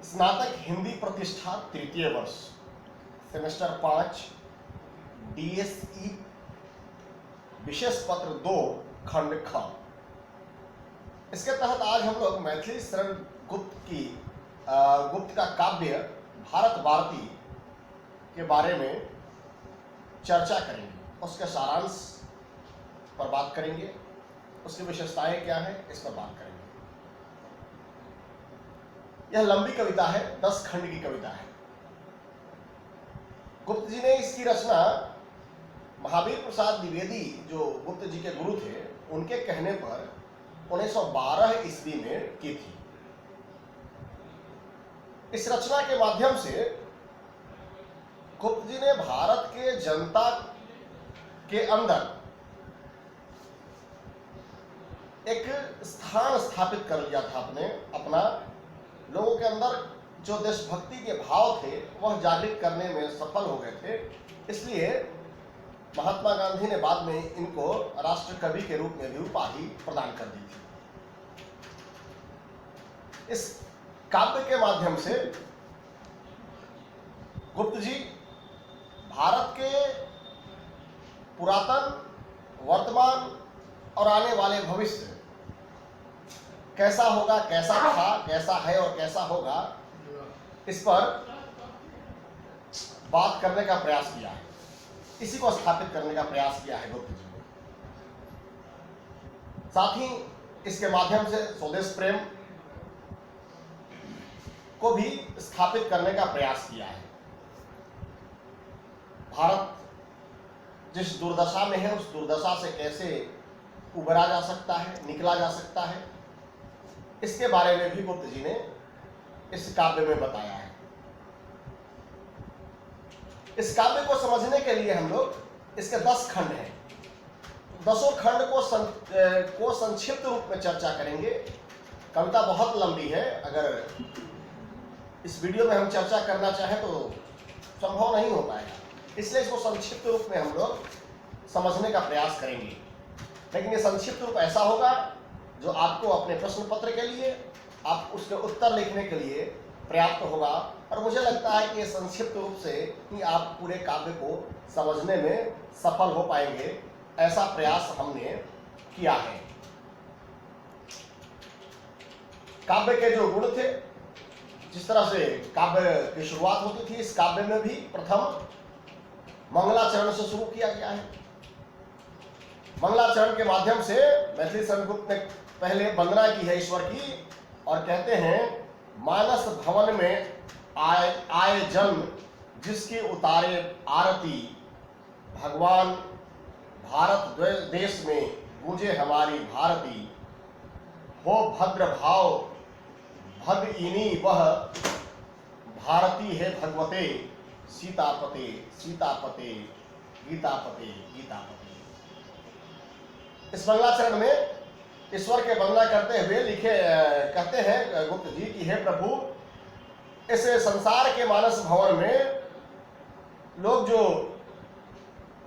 स्नातक हिंदी प्रतिष्ठा तृतीय वर्ष सेमेस्टर 5 DSE विशेष पत्र 2 खंड ख। इसके तहत आज हम लोग मैथिली शरण गुप्त का काव्य भारत भारती के बारे में चर्चा करेंगे, उसके सारांश पर बात करेंगे, उसकी विशेषताएं क्या है इस पर बात करेंगे। यह लंबी कविता है, 10 खंड की कविता है। गुप्त जी ने इसकी रचना महावीर प्रसाद द्विवेदी जो गुप्त जी के गुरु थे उनके कहने पर 1912 ईस्वी में की थी। इस रचना के माध्यम से गुप्त जी ने भारत के जनता के अंदर एक स्थान स्थापित कर लिया था। अपना लोगों के अंदर जो देशभक्ति के भाव थे वह जागृत करने में सफल हो गए थे। इसलिए महात्मा गांधी ने बाद में इनको राष्ट्र कवि के रूप में भी उपाधि प्रदान कर दी थी। इस काव्य के माध्यम से गुप्त जी भारत के पुरातन, वर्तमान और आने वाले भविष्य कैसा होगा, कैसा था, कैसा है और कैसा होगा, इस पर बात करने का प्रयास किया है। इसी को स्थापित करने का प्रयास किया है गुप्त जी ने। साथ ही इसके माध्यम से स्वदेश प्रेम को भी स्थापित करने का प्रयास किया है। भारत जिस दुर्दशा में है उस दुर्दशा से कैसे उबरा जा सकता है, निकला जा सकता है, इसके बारे में भी गुप्त जी ने इस काव्य में बताया है। इस काव्य को समझने के लिए हम लोग इसके 10 खंड हैं, 10 खंड को संक्षिप्त रूप में चर्चा करेंगे। कविता बहुत लंबी है, अगर इस वीडियो में हम चर्चा करना चाहें तो संभव नहीं हो पाएगा, इसलिए इसको संक्षिप्त रूप में हम लोग समझने का प्रयास करेंगे। लेकिन ये संक्षिप्त रूप ऐसा होगा जो आपको अपने प्रश्न पत्र के लिए, आप उसके उत्तर लिखने के लिए पर्याप्त होगा। और मुझे लगता है कि ये संक्षिप्त रूप से ही आप पूरे काव्य को समझने में सफल हो पाएंगे, ऐसा प्रयास हमने किया है। काव्य के जो गुण थे, जिस तरह से काव्य की शुरुआत होती थी, इस काव्य में भी प्रथम मंगलाचरण से शुरू किया गया है। मंगलाचरण के माध्यम से मैथिली शरण गुप्त ने पहले वंदना की है ईश्वर की, और कहते हैं मानस भवन में आए जन्म जिसकी उतारे आरती, भगवान भारत देश में गूंजे हमारी भारती, हो भद्र भाव भगइनी वह भारती है भगवते, सीतापते सीतापते गीतापते गीतापते। इस मंगलाचरण में ईश्वर के वंदना करते हुए कहते हैं गुप्त जी कि हे प्रभु, इस संसार के मानस भवन में लोग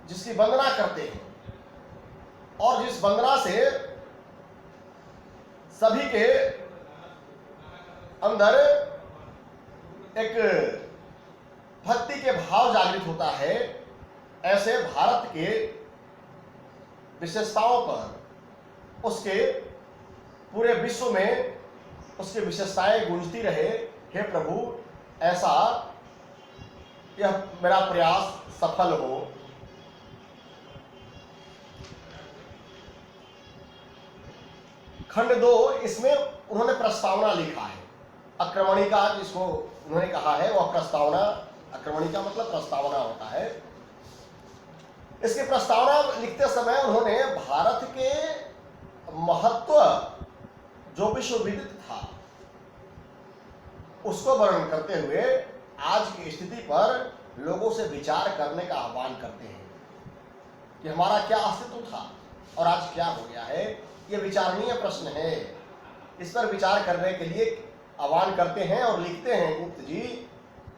जिसकी वंदना करते हैं और जिस वंदना से सभी के अंदर एक भक्ति के भाव जागृत होता है, ऐसे भारत के विशेषताओं पर, उसके पूरे विश्व में उसकी विशेषताएं गूंजती रहे। हे प्रभु, ऐसा यह मेरा प्रयास सफल हो। खंड 2, इसमें उन्होंने प्रस्तावना लिखा है। आक्रमणिका जिसको उन्होंने कहा है वह प्रस्तावना, आक्रमणिका मतलब प्रस्तावना होता है। इसकी प्रस्तावना लिखते समय उन्होंने भारत के महत्व जो विश्व विदित था उसको वर्णन करते हुए आज की स्थिति पर लोगों से विचार करने का आह्वान करते हैं कि हमारा क्या अस्तित्व था और आज क्या हो गया है। ये विचारणीय प्रश्न है, इस पर विचार करने के लिए आह्वान करते हैं और लिखते हैं गुप्त जी,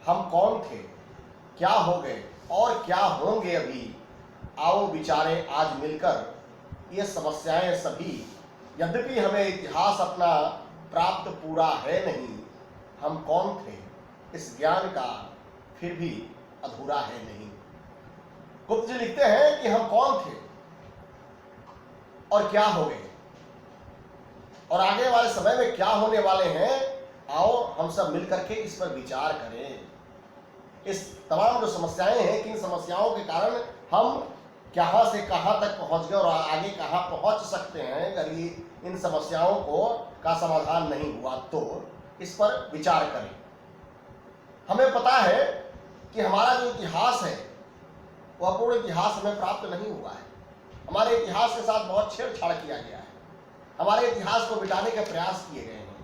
हम कौन थे, क्या हो गए और क्या होंगे अभी, आओ विचारे आज मिलकर ये समस्याएं सभी। यद्यपि हमें इतिहास अपना प्राप्त पूरा है नहीं, हम कौन थे इस ज्ञान का फिर भी अधूरा है नहीं। गुप्त जी लिखते हैं कि हम कौन थे और क्या हो गए और आगे वाले समय में क्या होने वाले हैं, आओ हम सब मिलकर के इस पर विचार करें। इस तमाम जो समस्याएं हैं, किन समस्याओं के कारण हम कहां से कहां तक पहुंच गए और आगे कहां पहुंच सकते हैं, अगर ये इन समस्याओं का समाधान नहीं हुआ तो इस पर विचार करें। हमें पता है कि हमारा जो इतिहास है वह पूर्ण इतिहास हमें प्राप्त नहीं हुआ है। हमारे इतिहास के साथ बहुत छेड़छाड़ किया गया है, हमारे इतिहास को मिटाने के प्रयास किए गए हैं,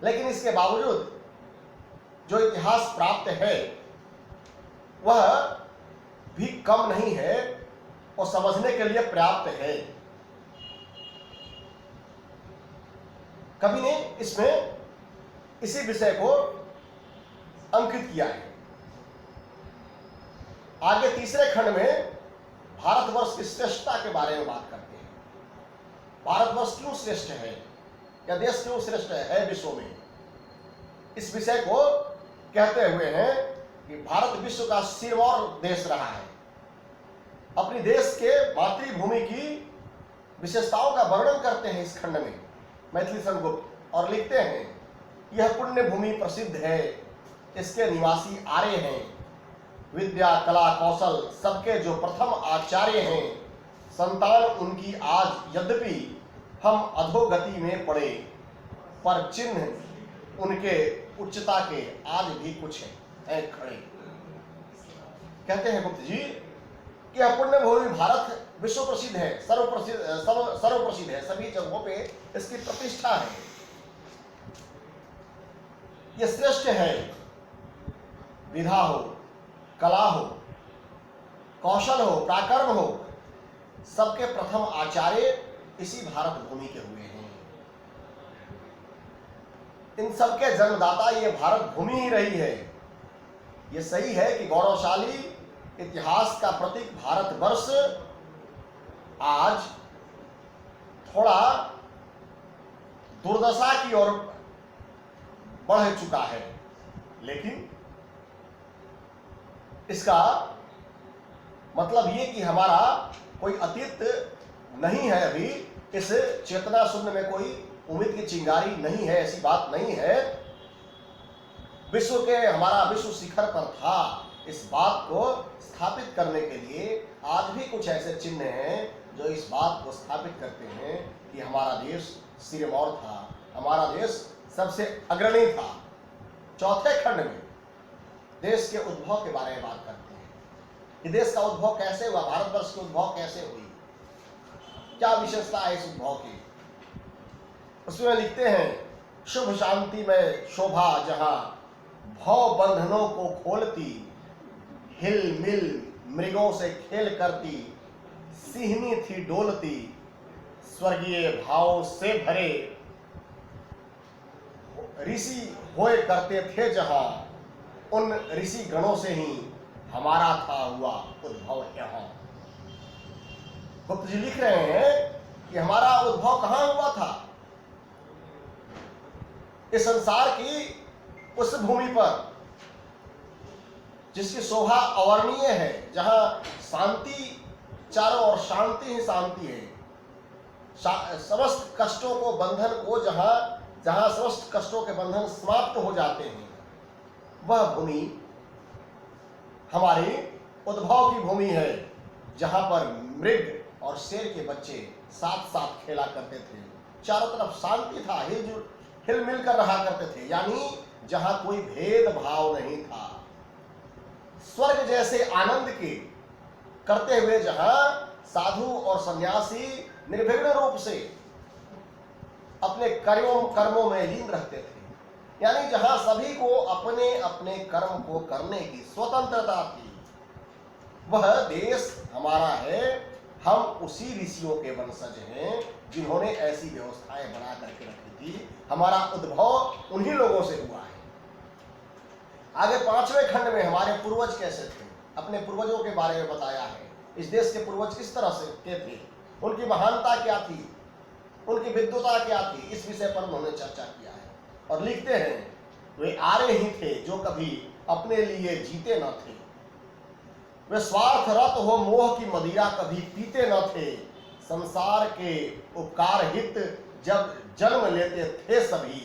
लेकिन इसके बावजूद जो इतिहास प्राप्त है वह भी कम नहीं है और समझने के लिए पर्याप्त है। कवि ने इसमें इसी विषय को अंकित किया है। आगे तीसरे खंड में भारतवर्ष की श्रेष्ठता के बारे में बात करते हैं। भारतवर्ष क्यों श्रेष्ठ है या देश क्यों श्रेष्ठ है विश्व में, इस विषय को कहते हुए हैं कि भारत विश्व का सिरमौर देश रहा है। अपनी देश के मातृभूमि की विशेषताओं का वर्णन करते हैं इस खंड में मैथिली गुप्त, और लिखते हैं यह पुण्य भूमि प्रसिद्ध है, इसके निवासी आर्य हैं, विद्या कला कौशल सबके जो प्रथम आचार्य हैं, संतान उनकी आज यद्यपि हम अधोगति में पड़े, पर चिन्ह उनके उच्चता के आज भी कुछ है खड़े। कहते हैं गुप्त जी कि यह पुण्य भूमि भारत विश्व प्रसिद्ध है, सर्व प्रसिद्ध है, सभी जगहों पे इसकी प्रतिष्ठा है, यह श्रेष्ठ है। विधा हो, कला हो, कौशल हो, पराक्रम हो, सबके प्रथम आचार्य इसी भारत भूमि के हुए हैं। इन सबके जन्मदाता ये भारत भूमि ही रही है। ये सही है कि गौरवशाली इतिहास का प्रतीक भारतवर्ष आज थोड़ा दुर्दशा की ओर बढ़ चुका है, लेकिन इसका मतलब ये कि हमारा कोई अतीत नहीं है, अभी इस चेतना शून्य में कोई उम्मीद की चिंगारी नहीं है, ऐसी बात नहीं है। विश्व के हमारा विश्व शिखर पर था, इस बात को स्थापित करने के लिए आज भी कुछ ऐसे चिन्ह हैं जो इस बात को स्थापित करते हैं कि हमारा देश सिरमौर था, हमारा देश सबसे अग्रणी था। चौथे खंड में देश के उद्भव के बारे में बात करते हैं कि देश का उद्भव कैसे हुआ, भारतवर्ष की उद्भव कैसे हुई, क्या विशेषता है इस उद्भव की। उसमें लिखते हैं शुभ शांति में शोभा जहां भव बंधनों को खोलती, हिल मिल मृगों से खेल करती, सिहनी थी डोलती, स्वर्गीय भाव से भरे ऋषि होए करते थे जहां, उन ऋषि गणों से ही हमारा था हुआ उद्भव यहां। गुप्त जी लिख रहे हैं कि हमारा उद्भव कहां हुआ था, इस संसार की उस भूमि पर जिसकी शोभा अवर्णीय है, जहां शांति चारों ओर शांति ही शांति है, समस्त कष्टों को बंधन को जहां समस्त कष्टों के बंधन समाप्त हो जाते हैं, वह भूमि हमारी उद्भव की भूमि है, जहां पर मृग और शेर के बच्चे साथ साथ खेला करते थे, चारों तरफ शांति था, हिल मिल कर रहा करते थे, यानी जहां कोई भेदभाव नहीं था, स्वर्ग जैसे आनंद के करते हुए जहां साधु और सन्यासी निर्विघ्न रूप से अपने कर्मों में लीन रहते थे, यानी जहां सभी को अपने अपने कर्म को करने की स्वतंत्रता थी, वह देश हमारा है। हम उसी ऋषियों के वंशज हैं जिन्होंने ऐसी व्यवस्थाएं बना करके रखी थी, हमारा उद्भव उन्हीं लोगों से हुआ है। आगे पांचवें खंड में हमारे पूर्वज कैसे थे, अपने पूर्वजों के बारे में बताया है। इस देश के पूर्वज किस तरह से के थे, उनकी महानता क्या थी, उनकी विद्वता क्या थी, इस विषय पर उन्होंने चर्चा किया है। और लिखते हैं वे आरे ही थे जो कभी अपने लिए जीते न थे। वे स्वार्थरत हो मोह की मदिरा कभी पीते न थे। संसार के उपकार हित जब जन्म लेते थे सभी,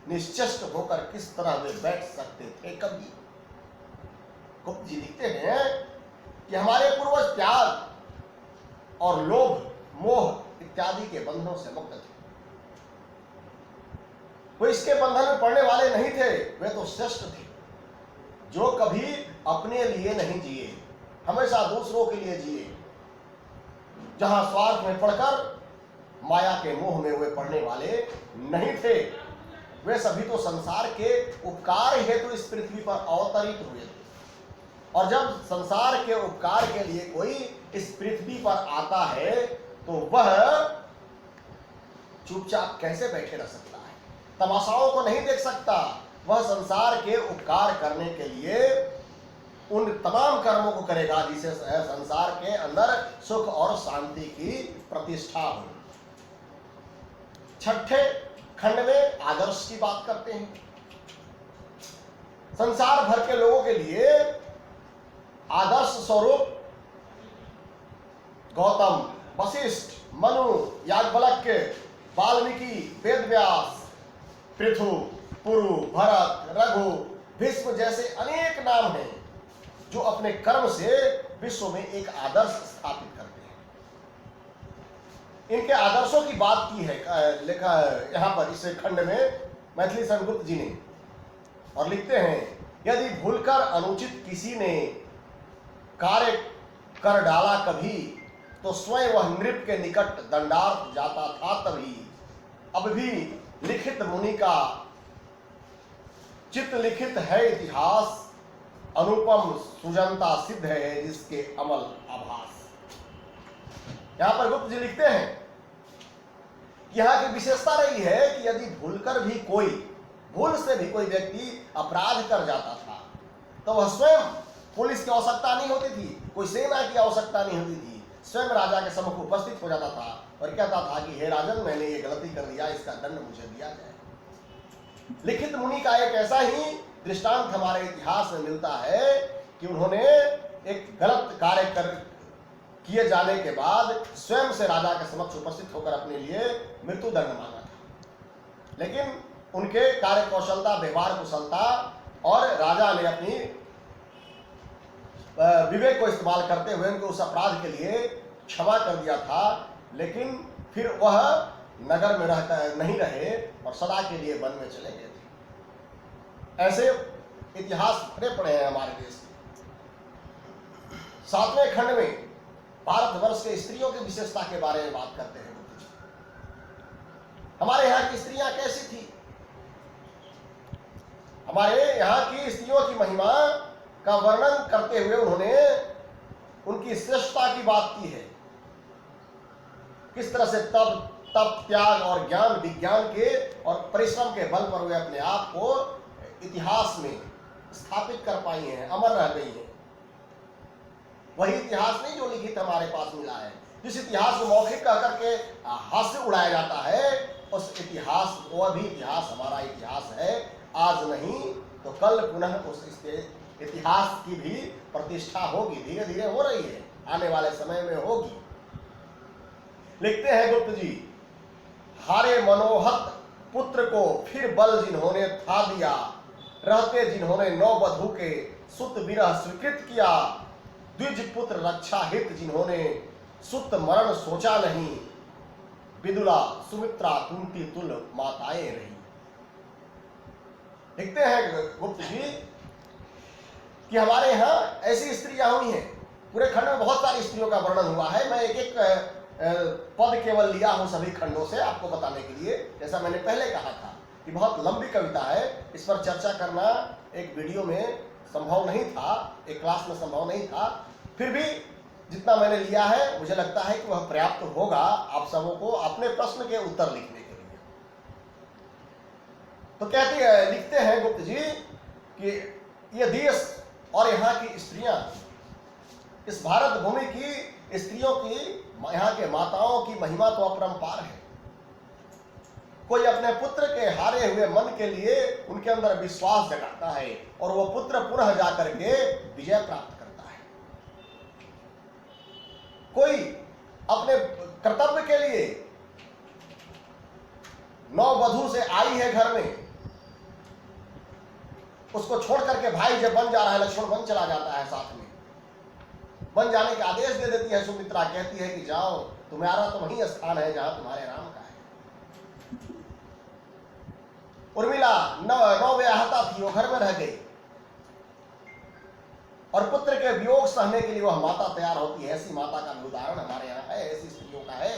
निश्चेष्ट होकर किस तरह वे बैठ सकते थे कभी। गुप्त जी लिखते हैं कि हमारे पूर्वज त्याग और लोभ मोह इत्यादि के बंधनों से मुक्त थे। वो इसके बंधन में पड़ने वाले नहीं थे, वे तो श्रेष्ठ थे जो कभी अपने लिए नहीं जिए, हमेशा दूसरों के लिए जिए। जहां स्वार्थ में पड़कर माया के मोह में वे पड़ने वाले नहीं थे। वे सभी तो संसार के उपकार हेतु इस पृथ्वी पर अवतरित हुए थे, और जब संसार के उपकार के लिए कोई इस पृथ्वी पर आता है तो वह चुपचाप कैसे बैठे रह सकता है, तमाशाओं को नहीं देख सकता। वह संसार के उपकार करने के लिए उन तमाम कर्मों को करेगा जिससे संसार के अंदर सुख और शांति की प्रतिष्ठा हो। छठे खंड में आदर्श की बात करते हैं। संसार भर के लोगों के लिए आदर्श स्वरूप गौतम, वशिष्ठ, मनु, याज्ञवल्क्य, वाल्मीकि, वेदव्यास, पृथु, पुरु, भरत, रघु, भीष्म जैसे अनेक नाम हैं जो अपने कर्म से विश्व में एक आदर्श स्थापित करते हैं। इनके आदर्शों की बात की है, लिखा है यहां पर इस खंड में मैथिली संगुप्त जी ने, और लिखते हैं, यदि भूलकर अनुचित किसी ने कार्य कर डाला कभी, तो स्वयं वह नृप के निकट दंडार्थ जाता था तभी। अब भी लिखित मुनि का चित्त लिखित है इतिहास, अनुपम सुजनता सिद्ध है जिसके अमल आभास। यहां पर गुप्त जी लिखते हैं, यहां की विशेषता रही है कि यदि भूलकर भी कोई, भूल से भी कोई व्यक्ति अपराध कर जाता था तो वह स्वयं, पुलिस की आवश्यकता नहीं होती थी, कोई सेना की आवश्यकता नहीं होती थी, स्वयं राजा के सम्मुख उपस्थित हो जाता था और कहता था कि हे राजन, मैंने ये गलती कर दिया, इसका दंड मुझे दिया जाए। लिखित मुनि का एक ऐसा ही दृष्टांत हमारे इतिहास में मिलता है कि उन्होंने एक गलत कार्य किए जाने के बाद स्वयं से राजा के समक्ष उपस्थित होकर अपने लिए मृत्यु दंड मांगा था। लेकिन उनके कार्य कौशलता, व्यवहार कुशलता और राजा ने अपनी विवेक को इस्तेमाल करते हुए उनको उस अपराध के लिए क्षमा कर दिया था। लेकिन फिर वह नगर में नहीं रहे और सदा के लिए वन में चले गए थे। ऐसे इतिहास भरे पड़े हैं हमारे देश में। 7वें खंड में भारतवर्ष के स्त्रियों की विशेषता के बारे में बात करते हैं। हमारे यहाँ की स्त्रियां कैसी थी? हमारे यहाँ की स्त्रियों की महिमा का वर्णन करते हुए उन्होंने उनकी श्रेष्ठता की बात की है। किस तरह से तप, त्याग और ज्ञान विज्ञान के और परिश्रम के बल पर वे अपने आप को इतिहास में स्थापित कर पाई हैं, अमर रह गई हैं। वही इतिहास नहीं जो लिखित हमारे पास मिला है। जिस इतिहास को मौखिक कह करके हास्य उड़ाया जाता है, उस इतिहास, वह भी इतिहास हमारा इतिहास है। आज नहीं तो कल पुनः उस इतिहास की भी प्रतिष्ठा होगी, धीरे धीरे हो रही है, आने वाले समय में होगी। लिखते हैं गुप्त जी, हारे मनोहत पुत्र को फिर बल जिन्होंने था दिया, रहते जिन्होंने नौ बधू के सुत विरह स्वीकृत किया, द्विज पुत्र रक्षा हित जिन्होंने सुत मरण सोचा नहीं, विदुला सुमित्रा कुंती तुल माताएं रही। लिखते हैं गुप्त जी कि हमारे यहाँ ऐसी स्त्रियां हुई हैं। पूरे खंड में बहुत सारी स्त्रियों का वर्णन हुआ है। मैं एक एक पद केवल लिया हूं सभी खंडों से आपको बताने के लिए। जैसा मैंने पहले कहा था कि बहुत लंबी कविता है, इस पर चर्चा करना एक वीडियो में संभव नहीं था, एक क्लास में संभव नहीं था। फिर भी जितना मैंने लिया है मुझे लगता है कि वह पर्याप्त होगा आप सबों को अपने प्रश्न के उत्तर लिखने के लिए। तो लिखते हैं गुप्त जी कि यह देश और यहाँ की स्त्रियां, इस भारत भूमि की स्त्रियों की, यहाँ के माताओं की महिमा तो अपरंपार है। कोई अपने पुत्र के हारे हुए मन के लिए उनके अंदर विश्वास जगाता है और वो पुत्र पुनः जाकर के विजय प्राप्त करता है। कोई अपने कर्तव्य के लिए नववधू से आई है घर में, उसको छोड़ करके भाई जब बन जा रहा है, लक्ष्मण बन चला जाता है, साथ में बन जाने के आदेश दे देती है सुमित्रा, कहती है कि जाओ, तुम्हारा तो वही स्थान है जहां तुम्हारे राम का है। उर्मिला नौ विवाहिता थी, वो घर में रह गई और पुत्र के वियोग सहने के लिए वह माता तैयार होती है। ऐसी माता का भी उदाहरण हमारे यहाँ है, ऐसी स्त्रियों का है।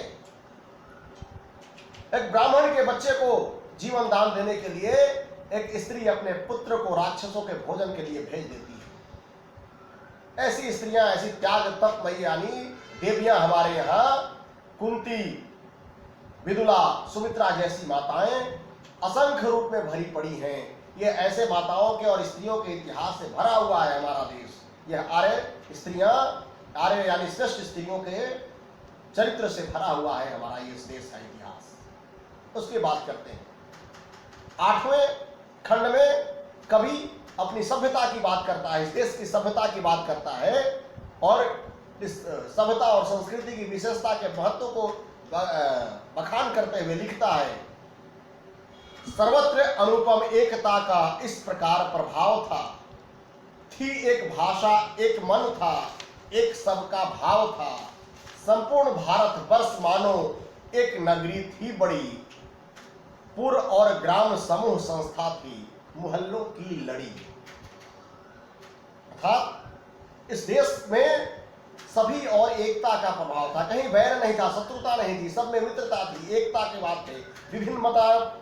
एक ब्राह्मण के बच्चे को जीवन दान देने के लिए एक स्त्री अपने पुत्र को राक्षसों के भोजन के लिए भेज देती है। ऐसी स्त्रियां, ऐसी त्याग तपमयी यानी देवियां हमारे यहाँ कुंती, विदुला, सुमित्रा जैसी माताएं असंख्य रूप में भरी पड़ी हैं। ये ऐसे माताओं के और स्त्रियों के इतिहास से भरा हुआ है हमारा देश। यह आर्य स्त्रियां, आर्य यानी श्रेष्ठ स्त्रियों के चरित्र से भरा हुआ है हमारा ये देश का इतिहास। उसकी बात करते हैं। 8वें खंड में कवि अपनी सभ्यता की बात करता है, इस देश की सभ्यता की बात करता है और इस सभ्यता और संस्कृति की विशेषता के महत्व को बखान करते हुए लिखता है, सर्वत्र अनुपम एकता का इस प्रकार प्रभाव था, थी एक भाषा, एक मन था, एक सबका भाव था, संपूर्ण भारत वर्ष मानो एक नगरी थी बड़ी, पुर और ग्राम समूह संस्था थी, मुहल्लों की लड़ी। अर्थात इस देश में सभी और एकता का प्रभाव था, कहीं वैर नहीं था, शत्रुता नहीं थी, सब में मित्रता थी, एकता के बात थे, विभिन्न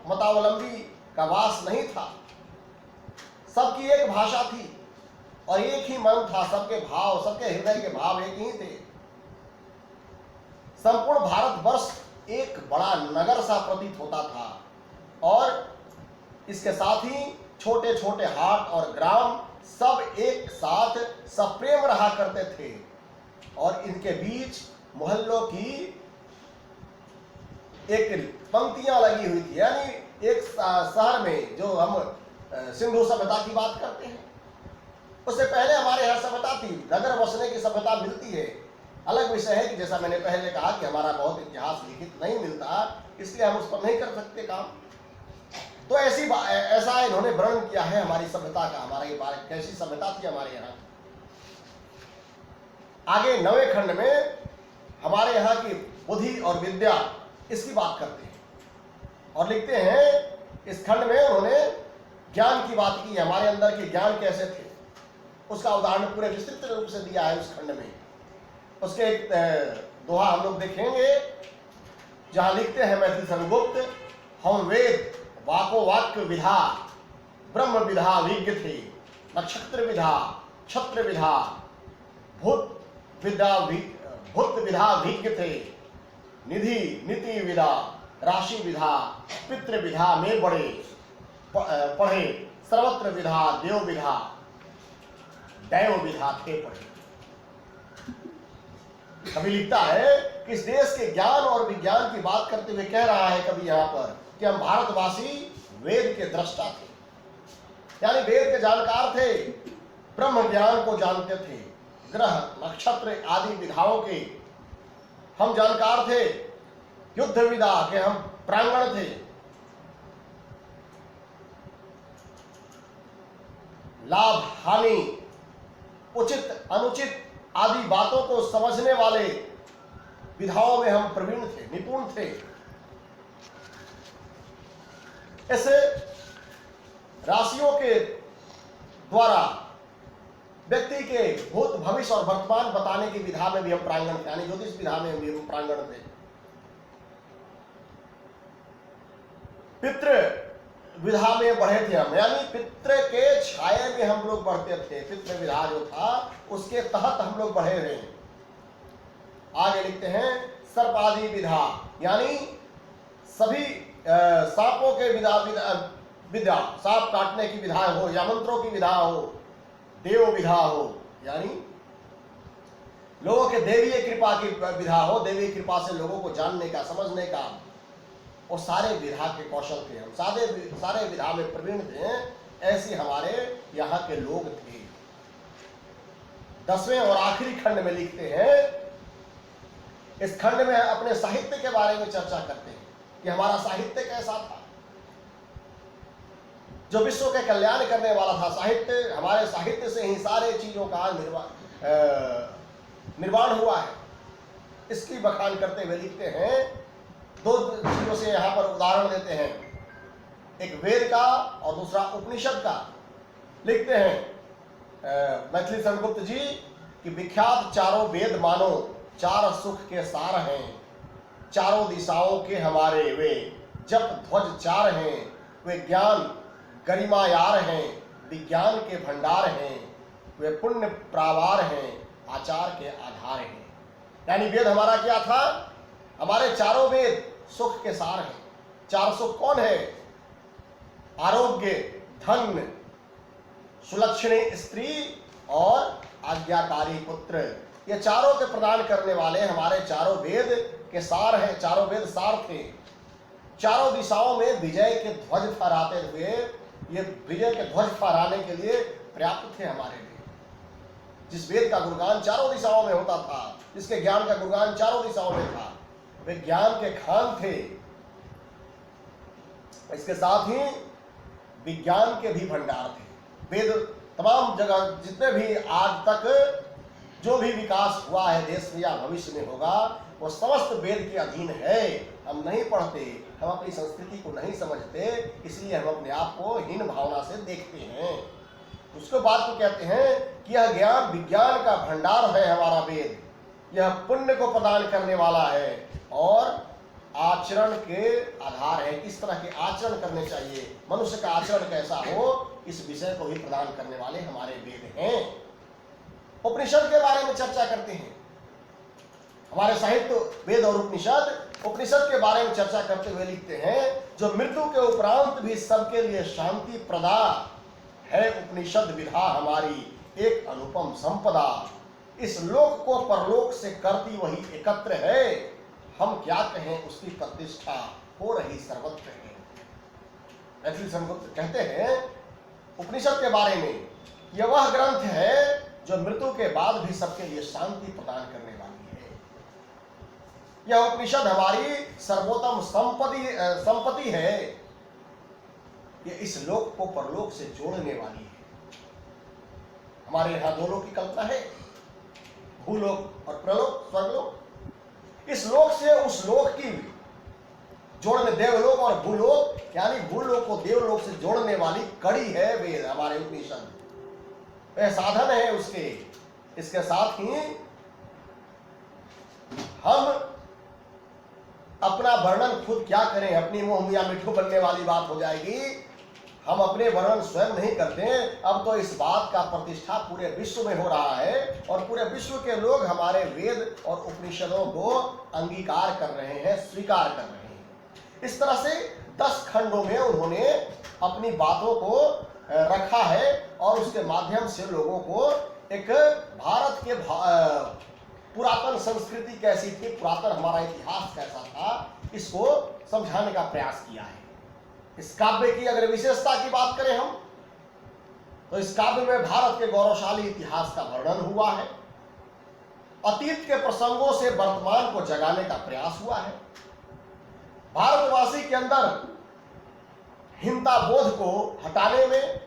मतावलंबी का वास नहीं था, सबकी एक भाषा थी और एक ही मन था, सबके भाव, सबके हृदय के भाव एक ही थे। संपूर्ण भारतवर्ष एक बड़ा नगर सा प्रतीत होता था और इसके साथ ही छोटे छोटे हाट और ग्राम सब एक साथ सप्रेम रहा करते थे और इनके बीच मोहल्लों की एक पंक्तियां लगी हुई थी। यानी एक शहर में जो हम सिंधु सभ्यता की बात करते हैं, उससे पहले हमारे यहाँ सभ्यता थी, नगर बसने की सभ्यता मिलती है। अलग विषय है कि जैसा मैंने पहले कहा कि हमारा बहुत इतिहास लिखित नहीं मिलता, इसलिए हम उस पर नहीं कर सकते काम। तो ऐसा इन्होंने वर्णन किया है हमारी सभ्यता का, हमारे बारे कैसी सभ्यता थी हमारे यहाँ। आगे 9वें खंड में हमारे यहाँ की बुद्धि और विद्या, इसकी बात करते हैं और लिखते हैं इस खंड में उन्होंने ज्ञान की बात की, हमारे अंदर के ज्ञान कैसे थे उसका उदाहरण पूरे विस्तृत रूप से दिया है उस खंड में। उसके एक दोहा हम लोग देखेंगे जहां लिखते हैं मैथिली सरगुप्त, हम वेद वाको वाक्य विधा ब्रह्म विधा विज्ञ थे, नक्षत्र विधा क्षत्र विधा भूत विधा विज्ञ थे, निधि नीति विधा राशि विधा पितृ विधा में बड़े पढ़े, सर्वत्र विधा देव विधा दैव विधा थे पढ़े। कवि लिखता है कि इस देश के ज्ञान और विज्ञान की बात करते हुए कह रहा है कवि यहाँ पर कि हम भारतवासी वेद के दृष्टा थे, यानी वेद के जानकार थे, ब्रह्म ज्ञान को जानते थे, ग्रह नक्षत्र आदि विधाओं के हम जानकार थे, युद्ध विधा के हम प्रांगण थे, लाभ हानि उचित अनुचित आदि बातों को समझने वाले विधाओं में हम प्रवीण थे, निपुण थे। ऐसे राशियों के द्वारा व्यक्ति के भूत भविष्य और वर्तमान बताने की विधा में भी हम प्रांगण थे, यानी ज्योतिष विधा में भी हम प्रांगण थे। पितृ विधा में बढ़े थे हम, यानी पितृ के छाये में हम लोग बढ़ते थे। पितृ विधा जो था उसके तहत हम लोग बढ़े हुए हैं। आगे लिखते हैं सर्पादि विधा, यानी सभी सांपों के विधा, सांप काटने की विधा हो या मंत्रों की विधा हो, देव विधा हो, यानी लोगों के देवीय कृपा की विधा हो, देवी कृपा से लोगों को जानने का समझने का और सारे विधा के कौशल थे, हम सारे विधा में प्रवीण थे, ऐसे हमारे यहाँ के लोग थे। 10वें और आखिरी खंड में लिखते हैं, इस खंड में अपने साहित्य के बारे में चर्चा करते हैं कि हमारा साहित्य कैसा था, जो विश्व के कल्याण करने वाला था साहित्य। हमारे साहित्य से ही सारे चीजों का निर्माण हुआ है। इसकी बखान करते हुए लिखते हैं, 2 चीजों से यहां पर उदाहरण देते हैं, एक वेद का और दूसरा उपनिषद का। लिखते हैं मैथिली शरण जी कि विख्यात चारों वेद मानो 4 सुख के सार हैं, चारों दिशाओं के हमारे वे जप ध्वज 4 हैं, वे ज्ञान गरिमायार हैं, विज्ञान के भंडार हैं, वे पुण्य प्रावार हैं, आचार के आधार हैं। यानी वेद हमारा क्या था? हमारे चारों वेद सुख के सार हैं। 4 सुख कौन है? आरोग्य, धन, सुलक्षणी स्त्री और आज्ञाकारी पुत्र। ये चारों के प्रदान करने वाले हमारे चारों वेद के सार हैं। चारों वेद सार थे। चारों दिशाओं में विजय के ध्वज फहराते हुए, ये विजय के ध्वज फहराने के लिए पर्याप्त थे हमारे लिए। जिस वेद का गुणगान चारों दिशाओं में होता था, जिसके ज्ञान का गुणगान चारों दिशाओं में था, वे ज्ञान के खान थे। इसके साथ ही विज्ञान के भी भंडार थे। वेद तमाम जगह जितने भी आज तक जो भी विकास हुआ है देश में या भविष्य में होगा, वो समस्त वेद के अधीन है। हम नहीं पढ़ते, हम अपनी संस्कृति को नहीं समझते, इसलिए हम अपने आप को हीन भावना से देखते हैं। उसके बाद को कहते हैं कि यह ज्ञान विज्ञान का भंडार है हमारा वेद, यह पुण्य को प्रदान करने वाला है और आचरण के आधार है। किस तरह के आचरण करने चाहिए, मनुष्य का आचरण कैसा हो, इस विषय को भी प्रदान करने वाले हमारे वेद हैं। उपनिषद के बारे में चर्चा करते हैं। हमारे साहित्य वेद और उपनिषद के बारे में चर्चा करते हुए लिखते हैं, जो मृत्यु के उपरांत भी सबके लिए शांति प्रदा है, उपनिषद विधा हमारी एक अनुपम संपदा। इस लोक को परलोक से करती वही एकत्र है, हम क्या कहें उसकी प्रतिष्ठा हो रही सर्वत्र है। मैथिली शरण कहते हैं उपनिषद के बारे में, यह वह ग्रंथ है जो मृत्यु के बाद भी सबके लिए शांति प्रदान करने वाली है। यह उपनिषद हमारी सर्वोत्तम संपत्ति है। यह इस लोक को परलोक से जोड़ने वाली है। हमारे यहाँ 2 लोक की कल्पना है, भूलोक और प्रलोक, स्वर्गलोक। इस लोक से उस लोक की जोड़ने, देवलोक और भूलोक, यानी भूलोक को देवलोक से जोड़ने वाली कड़ी है वेद, हमारे उपनिषद। वह साधन है उसके। इसके साथ ही हम अपना वर्णन खुद क्या करें, अपनी मुंह मियां मिठू बनने वाली बात हो जाएगी। हम अपने वर्णन स्वयं नहीं करते। अब तो इस बात का प्रतिष्ठा पूरे विश्व में हो रहा है और पूरे विश्व के लोग हमारे वेद और उपनिषदों को अंगीकार कर रहे हैं, स्वीकार कर रहे हैं। इस तरह से 10 खंडों में उन्होंने अपनी बातों को रखा है और उसके माध्यम से लोगों को एक भारत के पुरातन संस्कृति कैसी थी, पुरातन हमारा इतिहास कैसा था, इसको समझाने का प्रयास किया है। इस काव्य की अगर विशेषता की बात करें हम, तो इस काव्य में भारत के गौरवशाली इतिहास का वर्णन हुआ है। अतीत के प्रसंगों से वर्तमान को जगाने का प्रयास हुआ है। भारतवासी के अंदर हीनता बोध को हटाने में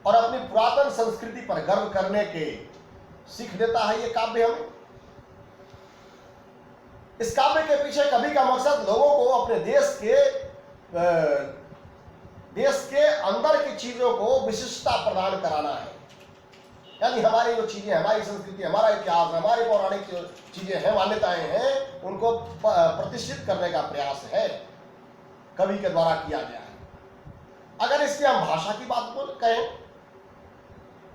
और अपनी पुरातन संस्कृति पर गर्व करने के सीख देता है ये काव्य हमें। इस काव्य के पीछे कवि का मकसद लोगों को अपने देश के अंदर की चीजों को विशिष्टता प्रदान कराना है। यानी हमारी जो चीजें, हमारी संस्कृति, हमारा इतिहास, हमारी पौराणिक जो चीजें हैं, मान्यताएं हैं, उनको प्रतिष्ठित करने का प्रयास है, कवि के द्वारा किया गया है। अगर इसकी हम भाषा की बात कहें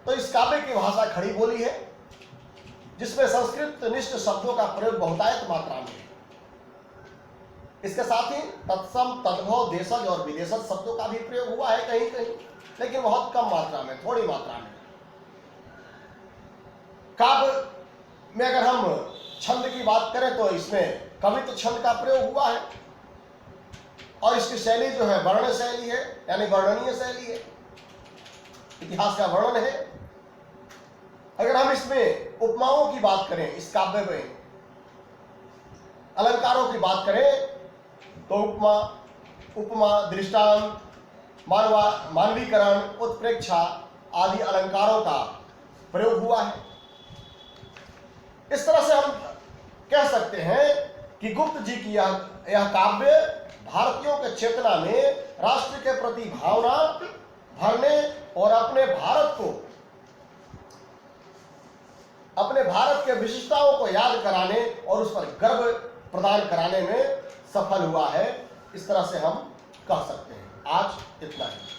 तो इस काव्य की भाषा खड़ी बोली है, जिसमें संस्कृत निष्ठ शब्दों का प्रयोग बहुतायत मात्रा में है। इसके साथ ही तत्सम, तद्भव, देशज और विदेशज शब्दों का भी प्रयोग हुआ है कहीं कहीं, लेकिन बहुत कम मात्रा में, थोड़ी मात्रा में। काव्य में अगर हम छंद की बात करें तो इसमें कवित्व छंद का प्रयोग हुआ है। और इसकी शैली जो है वर्ण शैली है, यानी वर्णनीय शैली है, इतिहास का वर्णन है। अगर हम इसमें उपमाओं की बात करें, इस काव्य में अलंकारों की बात करें, तो उपमा, उपमा, दृष्टांत, मानवीकरण, उत्प्रेक्षा आदि अलंकारों का प्रयोग हुआ है। इस तरह से हम कह सकते हैं कि गुप्त जी की यह काव्य भारतीयों के चेतना में राष्ट्र के प्रति भावना भरने और अपने भारत के विशिष्टताओं को याद कराने और उस पर गर्व प्रदान कराने में सफल हुआ है। इस तरह से हम कह सकते हैं। आज इतना ही।